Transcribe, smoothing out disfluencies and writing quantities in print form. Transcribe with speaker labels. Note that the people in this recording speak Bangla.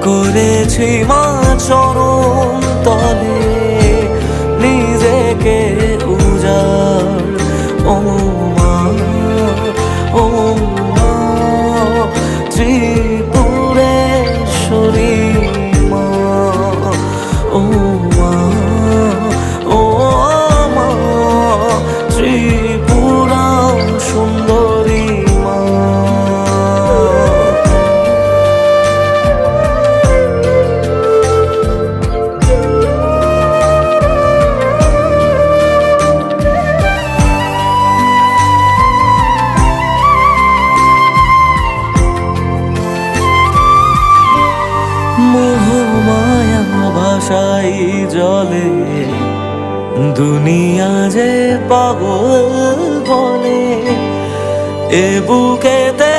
Speaker 1: করেছি মা চরণ তলে নিজেকে উজাড়। ও মা, ও মা, ত্রিপুরেশ্বরী মা। ও মা, ও মা, ত্রিপুরা সুন্দরী মা। মোহমায়া ভাষাই জলে দুনিয়া যে পাগল বলে, এ বুকেতে